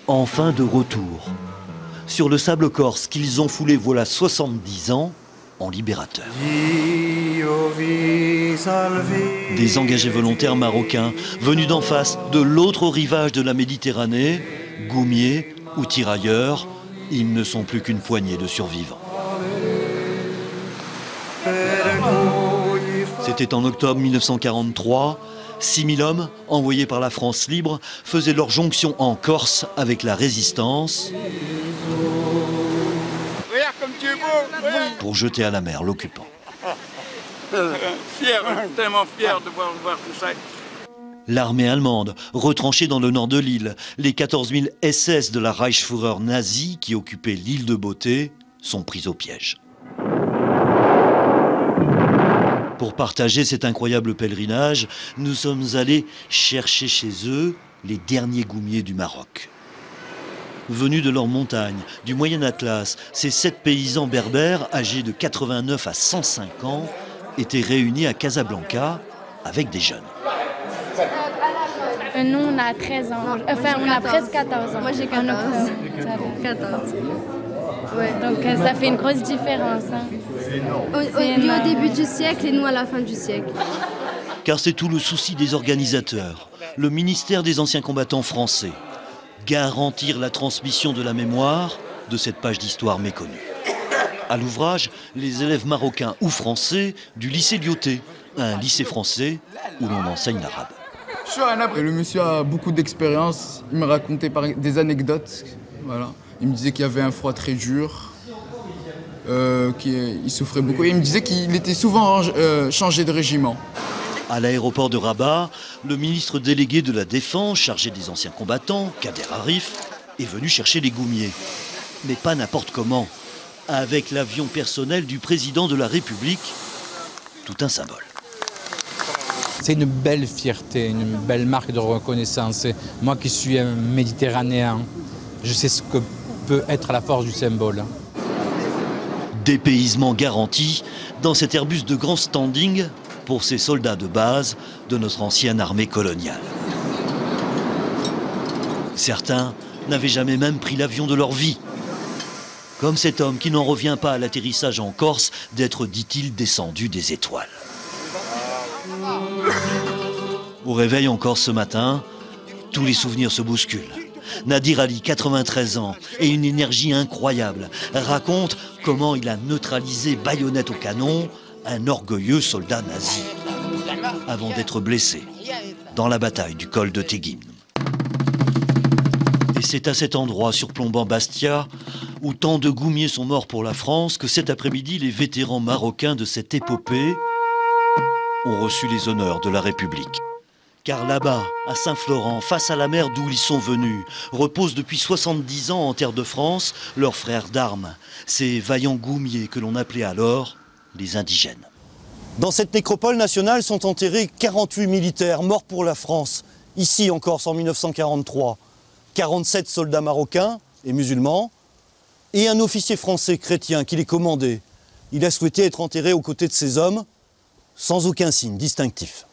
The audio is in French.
enfin de retour sur le sable corse qu'ils ont foulé voilà 70 ans en libérateurs. Des engagés volontaires marocains venus d'en face, de l'autre rivage de la Méditerranée, goumiers ou tirailleurs, ils ne sont plus qu'une poignée de survivants. C'était en octobre 1943. 6 000 hommes, envoyés par la France libre, faisaient leur jonction en Corse avec la résistance pour jeter à la mer l'occupant. Fier, tellement fier de voir tout ça. L'armée allemande, retranchée dans le nord de l'île, les 14 000 SS de la Reichsführer nazie qui occupaient l'île de Beauté, sont pris au piège. Pour partager cet incroyable pèlerinage, nous sommes allés chercher chez eux les derniers goumiers du Maroc. Venus de leurs montagnes, du Moyen Atlas, ces 7 paysans berbères âgés de 89 à 105 ans étaient réunis à Casablanca avec des jeunes. Nous, on a 13 ans. Enfin, on a presque 14 ans. Moi, j'ai 14. 14. Ouais. Donc, ça fait une grosse différence. Hein. Lui au début du siècle et nous à la fin du siècle. Car c'est tout le souci des organisateurs, le ministère des anciens combattants français. Garantir la transmission de la mémoire de cette page d'histoire méconnue. À l'ouvrage, les élèves marocains ou français du lycée Lyoté, un lycée français où l'on enseigne l'arabe. Le monsieur a beaucoup d'expérience, il me racontait des anecdotes. Voilà. Il me disait qu'il y avait un froid très dur, qu'il souffrait beaucoup. Et il me disait qu'il était souvent changé de régiment. À l'aéroport de Rabat, le ministre délégué de la Défense, chargé des anciens combattants, Kader Arif, est venu chercher les goumiers. Mais pas n'importe comment, avec l'avion personnel du président de la République, tout un symbole. C'est une belle fierté, une belle marque de reconnaissance. Et moi qui suis un méditerranéen, je sais ce que peut être la force du symbole. Dépaysement garanti dans cet Airbus de grand standing pour ces soldats de base de notre ancienne armée coloniale. Certains n'avaient jamais même pris l'avion de leur vie. Comme cet homme qui n'en revient pas à l'atterrissage en Corse d'être, dit-il, descendu des étoiles. Au réveil en Corse ce matin, tous les souvenirs se bousculent. Nadir Ali, 93 ans, et une énergie incroyable, raconte comment il a neutralisé baïonnette au canon un orgueilleux soldat nazi, avant d'être blessé dans la bataille du col de Teguin. Et c'est à cet endroit surplombant Bastia, où tant de goumiers sont morts pour la France, que cet après-midi, les vétérans marocains de cette épopée ont reçu les honneurs de la République. Car là-bas, à Saint-Florent, face à la mer d'où ils sont venus, reposent depuis 70 ans en terre de France leurs frères d'armes, ces vaillants goumiers que l'on appelait alors les indigènes. Dans cette nécropole nationale sont enterrés 48 militaires morts pour la France, ici en Corse en 1943, 47 soldats marocains et musulmans, et un officier français chrétien qui les commandait. Il a souhaité être enterré aux côtés de ces hommes, sans aucun signe distinctif.